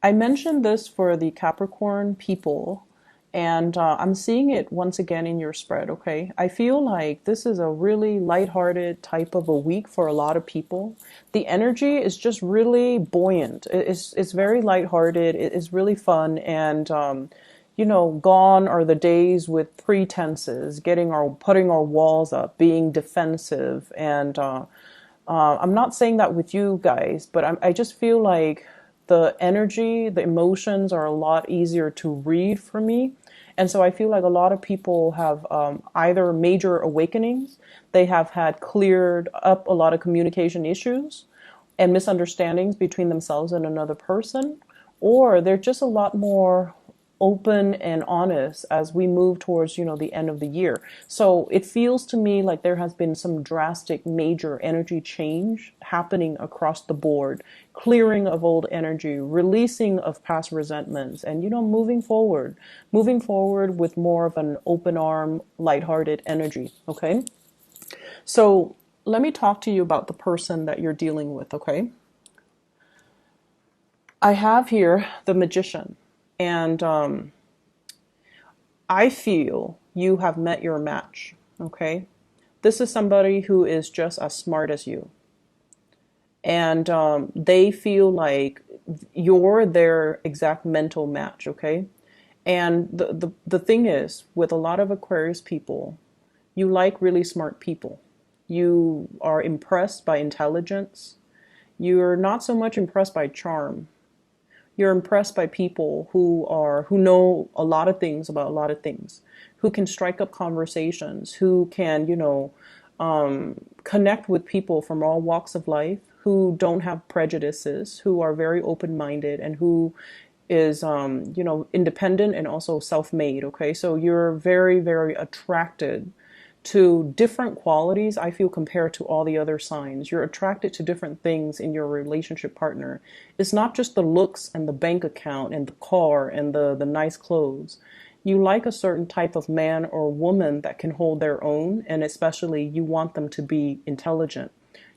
I mentioned this for the Capricorn people, and I'm seeing it once again in your spread, okay? I feel like this is a really lighthearted type of a week for a lot of people. The energy is just really buoyant. It's very lighthearted. It is really fun, and gone are the days with pretenses, putting our walls up, being defensive, and I'm not saying that with you guys, but I just feel like the energy, the emotions are a lot easier to read for me. And so I feel like a lot of people have either major awakenings, they have had cleared up a lot of communication issues and misunderstandings between themselves and another person, or they're just a lot more open and honest as we move towards the end of the year. So it feels to me like there has been some drastic major energy change happening across the board, clearing of old energy, releasing of past resentments, and moving forward with more of an open arm, lighthearted energy. Okay, so let me talk to you about the person that you're dealing with. Okay, I have here the Magician, and I feel you have met your match. Okay, this is somebody who is just as smart as you, and they feel like you're their exact mental match. Okay, and the thing is, with a lot of Aquarius people, you like really smart people. You are impressed by intelligence. You're not so much impressed by charm. You're impressed by people who know a lot of things about a lot of things, who can strike up conversations, who can connect with people from all walks of life, who don't have prejudices, who are very open-minded, and who is independent and also self-made. Okay, so you're very, very attracted to different qualities, I feel, compared to all the other signs. You're attracted to different things in your relationship partner. It's not just the looks and the bank account and the car and the nice clothes. You like a certain type of man or woman that can hold their own, and especially you want them to be intelligent.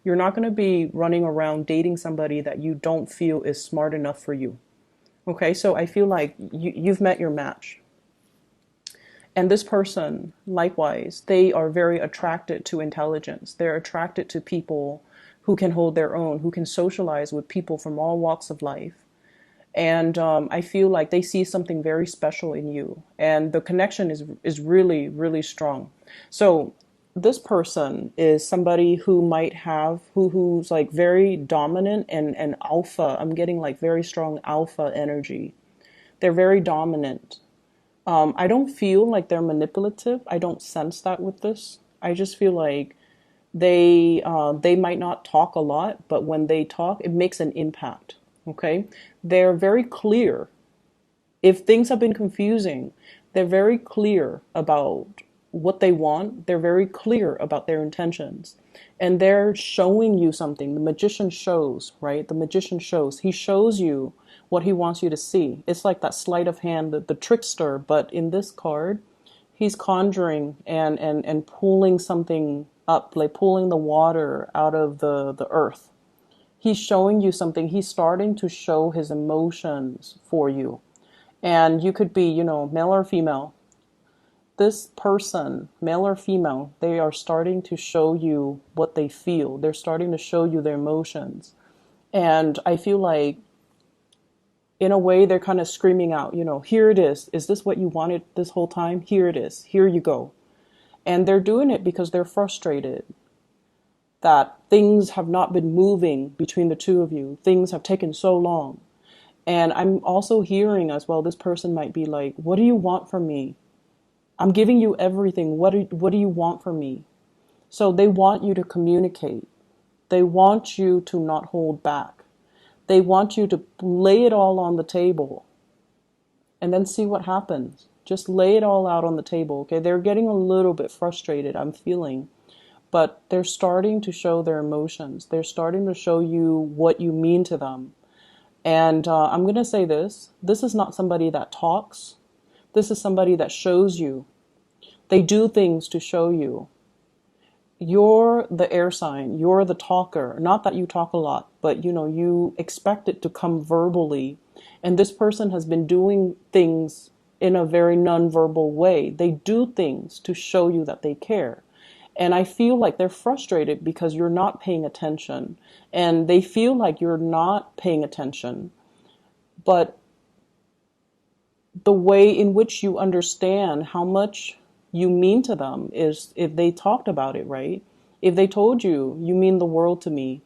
You're not going to be running around dating somebody that you don't feel is smart enough for you. Okay, so I feel like you've met your match. And this person, likewise, they are very attracted to intelligence. They're attracted to people who can hold their own, who can socialize with people from all walks of life. And I feel like they see something very special in you. And the connection is really, really strong. So this person is somebody who might have, who's like very dominant and alpha. I'm getting like very strong alpha energy. They're very dominant. I don't feel like they're manipulative. I don't sense that with this. I just feel like they might not talk a lot, but when they talk, it makes an impact. Okay, they're very clear. If things have been confusing, they're very clear about what they want. They're very clear about their intentions, and they're showing you something. The magician shows, right? The magician shows. He shows you what he wants you to see. It's like that sleight of hand, the trickster, but in this card, he's conjuring and pulling something up, like pulling the water out of the earth. He's showing you something. He's starting to show his emotions for you. And you could be, male or female. This person, male or female, they are starting to show you what they feel. They're starting to show you their emotions. And I feel like, in a way, they're kind of screaming out, here it is. Is this what you wanted this whole time? Here it is. Here you go. And they're doing it because they're frustrated that things have not been moving between the two of you. Things have taken so long. And I'm also hearing as well, this person might be like, what do you want from me? I'm giving you everything. What do you want from me? So they want you to communicate. They want you to not hold back. They want you to lay it all on the table and then see what happens. Just lay it all out on the table. Okay, they're getting a little bit frustrated, I'm feeling, but they're starting to show their emotions. They're starting to show you what you mean to them. And I'm going to say this is not somebody that talks. This is somebody that shows you. They do things to show you. You're the air sign. You're the talker. Not that you talk a lot, but you expect it to come verbally And this person has been doing things in a very nonverbal way. They do things to show you that they care. And I feel like they're frustrated because you're not paying attention. And they feel like you're not paying attention. But the way in which you understand how much you mean to them is if they talked about it, right? If they told you, you mean the world to me.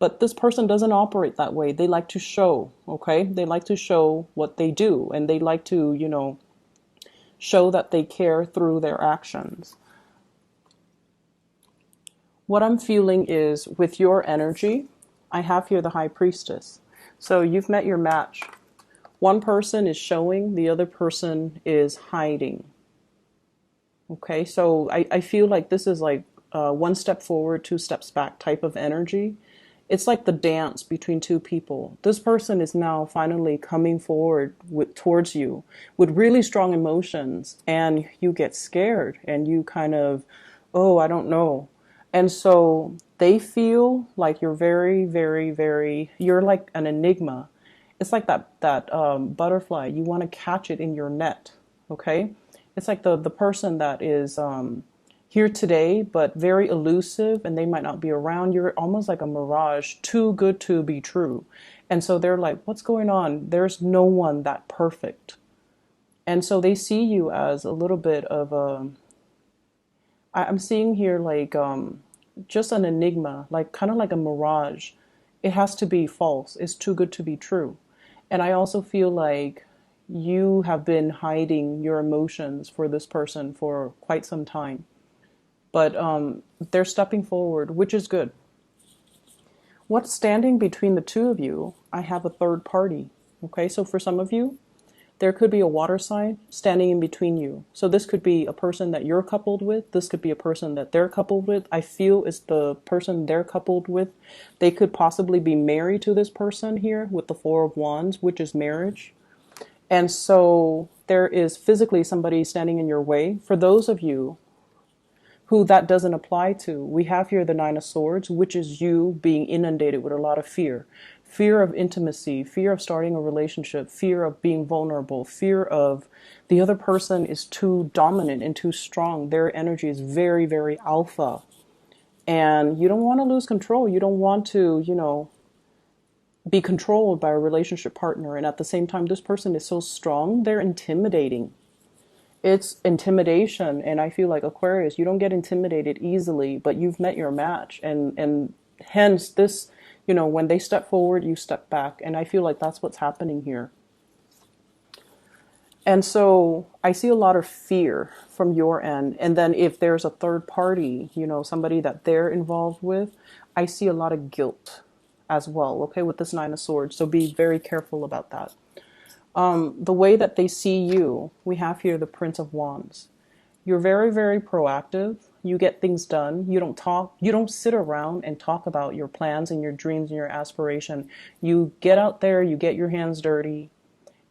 But this person doesn't operate that way. They like to show, okay? They like to show what they do, and they like to, show that they care through their actions. What I'm feeling is with your energy, I have here the High Priestess. So you've met your match. One person is showing, the other person is hiding. Okay, so I feel like this is like one step forward, two steps back type of energy. It's like the dance between two people. This person is now finally coming forward towards you with really strong emotions, and you get scared and you kind of, oh, I don't know. And so they feel like you're very, very, very, you're like an enigma. It's like that butterfly. You want to catch it in your net, okay? It's like the person that is here today, but very elusive, and they might not be around. You're almost like a mirage, too good to be true. And so they're like, what's going on? There's no one that perfect. And so they see you as a little bit of I'm seeing here like just an enigma, like kind of like a mirage. It has to be false. It's too good to be true. And I also feel like you have been hiding your emotions for this person for quite some time. But they're stepping forward, which is good. What's standing between the two of you? I have a third party. Okay, so for some of you, there could be a water sign standing in between you. So this could be a person that you're coupled with. This could be a person that they're coupled with. I feel it's the person they're coupled with. They could possibly be married to this person here with the Four of Wands, which is marriage. And so there is physically somebody standing in your way. For those of you who that doesn't apply to, we have here the Nine of Swords, which is you being inundated with a lot of fear. Fear of intimacy, fear of starting a relationship, fear of being vulnerable, fear of the other person is too dominant and too strong. Their energy is very, very alpha. And you don't want to lose control. You don't want to, be controlled by a relationship partner. And at the same time, this person is so strong, they're intimidating. It's intimidation. And I feel like Aquarius, you don't get intimidated easily, but you've met your match. And hence this, when they step forward, you step back. And I feel like that's what's happening here. And so I see a lot of fear from your end. And then if there's a third party, somebody that they're involved with, I see a lot of guilt as well, okay, with this Nine of Swords. So be very careful about that. The way that they see you, we have here the Prince of Wands. You're very, very proactive. You get things done. You don't sit around and talk about your plans and your dreams and your aspiration. You get out there, you get your hands dirty.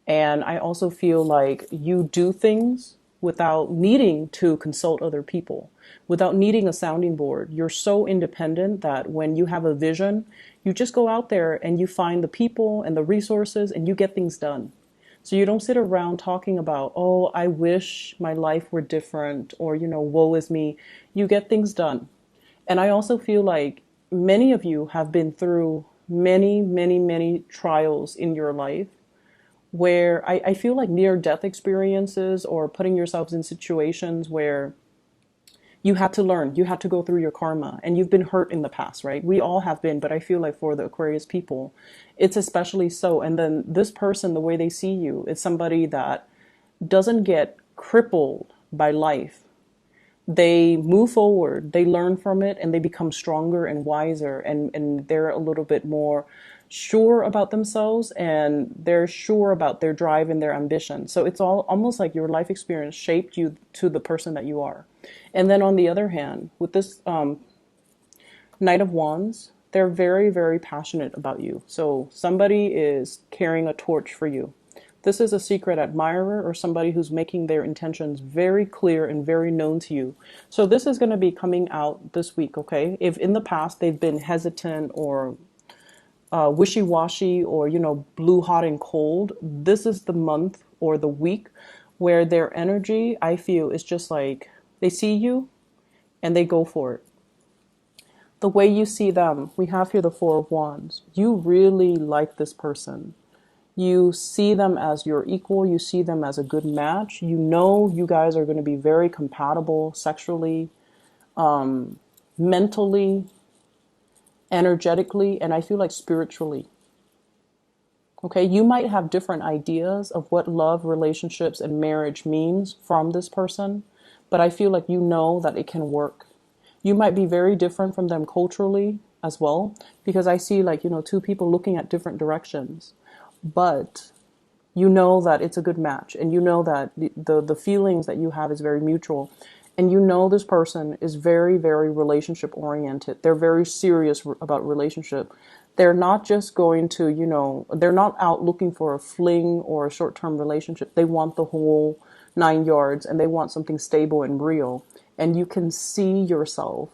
And I also feel like you do things without needing to consult other people, without needing a sounding board. You're so independent that when you have a vision, you just go out there and you find the people and the resources and you get things done. So you don't sit around talking about, oh, I wish my life were different, or, woe is me. You get things done. And I also feel like many of you have been through many, many, many trials in your life where I feel like near-death experiences or putting yourselves in situations where you had to learn, you had to go through your karma, and you've been hurt in the past, right? We all have been, but I feel like for the Aquarius people, it's especially so. And then this person, the way they see you, is somebody that doesn't get crippled by life. They move forward, they learn from it, and they become stronger and wiser, and they're a little bit more sure about themselves, and they're sure about their drive and their ambition. So it's all almost like your life experience shaped you to the person that you are. And then on the other hand, with this Knight of Wands, they're very, very passionate about you. So somebody is carrying a torch for you. This is a secret admirer or somebody who's making their intentions very clear and very known to you. So this is going to be coming out this week, okay? If in the past they've been hesitant or wishy-washy or, blue, hot, and cold, this is the month or the week where their energy, I feel, is just like they see you and they go for it. The way you see them, we have here the Four of Wands. You really like this person. You see them as your equal. You see them as a good match. You know you guys are going to be very compatible sexually, mentally, energetically, and I feel like spiritually. Okay, you might have different ideas of what love, relationships, and marriage means from this person, but I feel like you know that it can work. You might be very different from them culturally as well, because I see like, two people looking at different directions, but you know that it's a good match, and you know that the feelings that you have is very mutual, and you know this person is very, very relationship oriented. They're very serious about relationship. They're not just going to, they're not out looking for a fling or a short-term relationship. They want the whole 9 yards, and they want something stable and real. And you can see yourself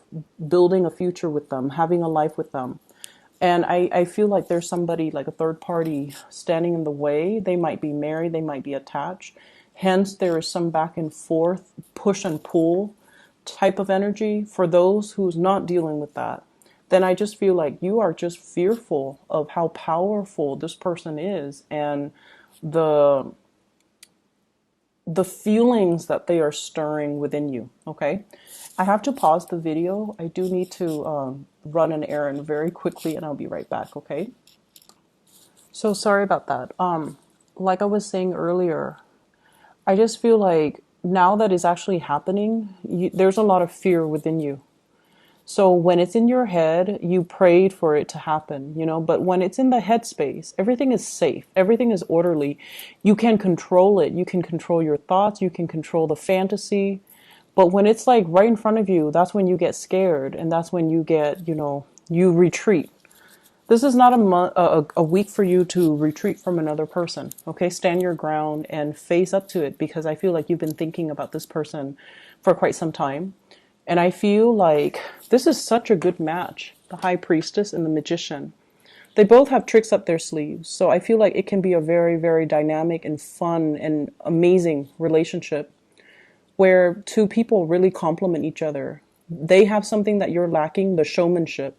building a future with them, having a life with them. And I feel like there's somebody, like a third party, standing in the way. They might be married, they might be attached. Hence, there is some back and forth, push and pull type of energy. For those who's not dealing with that, then I just feel like you are just fearful of how powerful this person is, and the feelings that they are stirring within you. Okay, I have to pause the video. I do need to run an errand very quickly, and I'll be right back. Okay, so sorry about that. Like I was saying earlier, I just feel like now that it's actually happening, there's a lot of fear within you. So when it's in your head, you prayed for it to happen, but when it's in the headspace, everything is safe. Everything is orderly. You can control it. You can control your thoughts. You can control the fantasy. But when it's like right in front of you, that's when you get scared. And that's when you get, you retreat. This is not a week for you to retreat from another person. Okay, stand your ground and face up to it, because I feel like you've been thinking about this person for quite some time. And I feel like this is such a good match, the High Priestess and the Magician. They both have tricks up their sleeves. So I feel like it can be a very, very dynamic and fun and amazing relationship where two people really complement each other. They have something that you're lacking, the showmanship.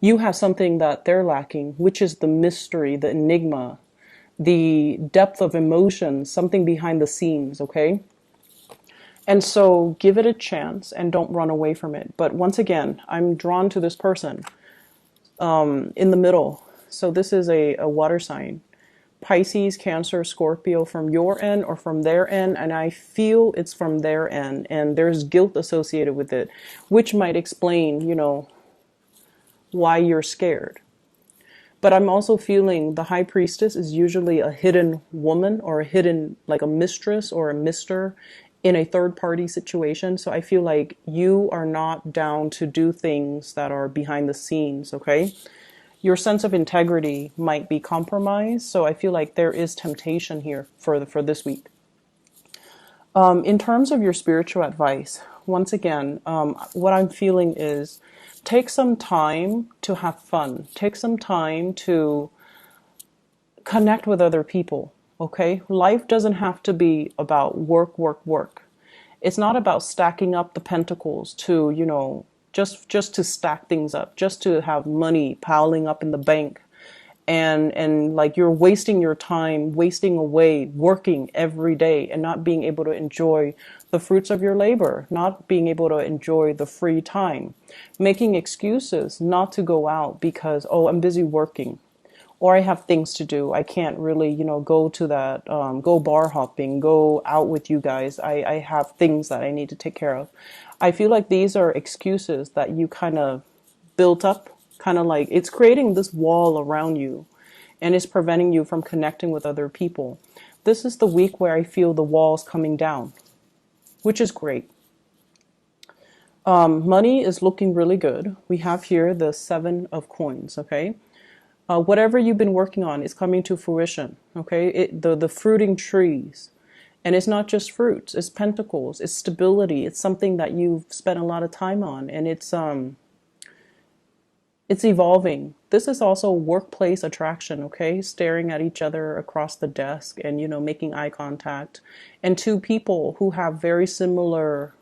You have something that they're lacking, which is the mystery, the enigma, the depth of emotion, something behind the scenes, okay? And so give it a chance and don't run away from it. But once again, I'm drawn to this person in the middle. So this is a water sign. Pisces, Cancer, Scorpio, from your end or from their end. And I feel it's from their end. And there's guilt associated with it, which might explain, why you're scared. But I'm also feeling the High Priestess is usually a hidden woman, or a hidden, like a mistress or a mister in a third party situation. So I feel like you are not down to do things that are behind the scenes, okay? Your sense of integrity might be compromised. So I feel like there is temptation here for this week. In terms of your spiritual advice, once again, what I'm feeling is take some time to have fun. Take some time to connect with other people. Okay, life doesn't have to be about work, work, work. It's not about stacking up the pentacles to, just to stack things up, just to have money piling up in the bank. And like you're wasting your time, wasting away, working every day and not being able to enjoy the fruits of your labor, not being able to enjoy the free time, making excuses not to go out because, oh, I'm busy working. Or I have things to do. I can't really, go to that, go bar hopping, go out with you guys. I have things that I need to take care of. I feel like these are excuses that you kind of built up, kind of like it's creating this wall around you and it's preventing you from connecting with other people. This is the week where I feel the walls coming down, which is great. Money is looking really good. We have here the 7 of coins, okay? Whatever you've been working on is coming to fruition, okay? The fruiting trees. And it's not just fruits, it's pentacles, it's stability. It's something that you've spent a lot of time on. And it's It's evolving. This is also workplace attraction, okay? Staring at each other across the desk and, making eye contact. And two people who have very similar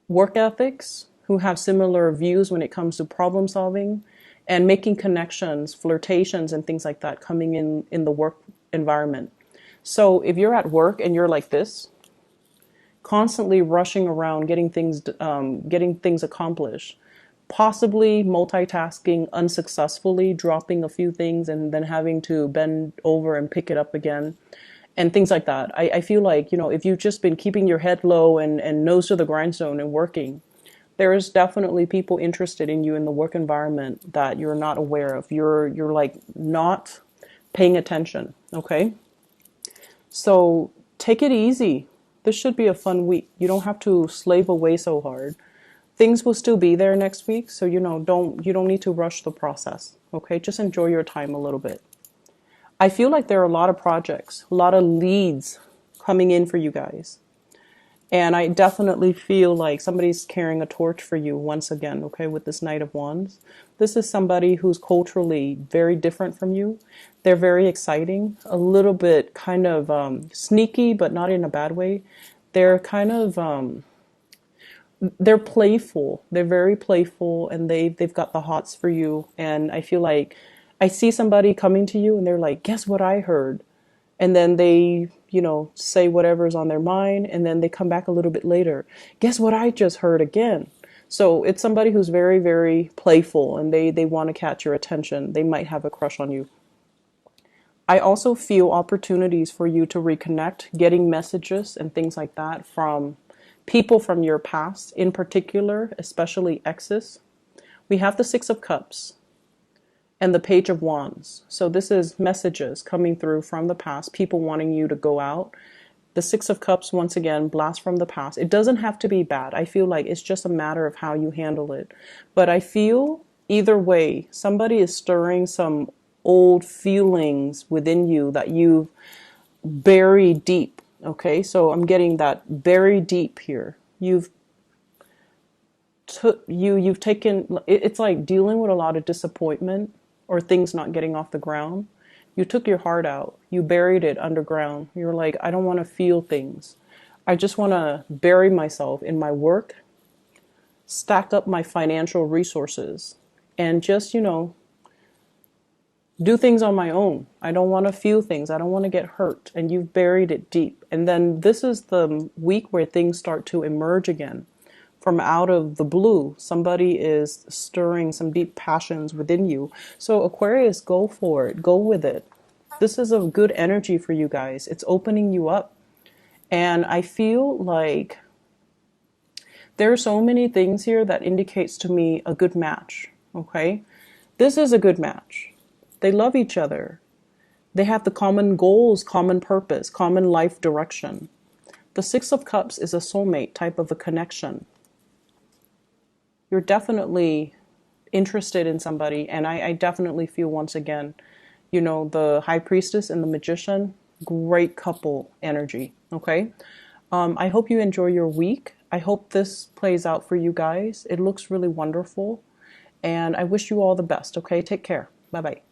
work ethics, who have similar views when it comes to problem solving and making connections, flirtations, and things like that coming in the work environment. So if you're at work and you're like this, constantly rushing around, getting things accomplished, possibly multitasking unsuccessfully, dropping a few things and then having to bend over and pick it up again, and things like that. I feel like, if you've just been keeping your head low and nose to the grindstone and working, there's definitely people interested in you in the work environment that you're not aware of. You're like not paying attention, okay? So take it easy. This should be a fun week. You don't have to slave away so hard. Things will still be there next week, so you don't need to rush the process, okay? Just enjoy your time a little bit. I feel like there are a lot of projects, a lot of leads coming in for you guys. And I definitely feel like somebody's carrying a torch for you once again, okay, with this Knight of Wands. This is somebody who's culturally very different from you. They're very exciting, a little bit kind of sneaky, but not in a bad way. They're kind of, they're playful. They're very playful, and they've got the hots for you. And I feel like I see somebody coming to you and they're like, guess what I heard? And then they, say whatever's on their mind, and then they come back a little bit later. Guess what I just heard again? So it's somebody who's very, very playful, and they want to catch your attention. They might have a crush on you. I also feel opportunities for you to reconnect, getting messages and things like that from people from your past, in particular, especially exes. We have the Six of Cups and the Page of Wands. So this is messages coming through from the past, people wanting you to go out. The Six of Cups, once again, blast from the past. It doesn't have to be bad. I feel like it's just a matter of how you handle it. But I feel either way, somebody is stirring some old feelings within you that you've buried deep. Okay, so I'm getting that very deep here. You've taken, it's like dealing with a lot of disappointment or things not getting off the ground. You took your heart out. You buried it underground. You're like, I don't want to feel things. I just want to bury myself in my work, stack up my financial resources, and just, do things on my own. I don't want to feel things. I don't want to get hurt. And you've buried it deep. And then this is the week where things start to emerge again. From out of the blue, somebody is stirring some deep passions within you. So Aquarius, go for it. Go with it. This is a good energy for you guys. It's opening you up. And I feel like there are so many things here that indicates to me a good match. Okay? This is a good match. They love each other. They have the common goals, common purpose, common life direction. The Six of Cups is a soulmate type of a connection. You're definitely interested in somebody, and I definitely feel once again, the High Priestess and the Magician, great couple energy, okay? I hope you enjoy your week. I hope this plays out for you guys. It looks really wonderful, and I wish you all the best, okay? Take care. Bye-bye.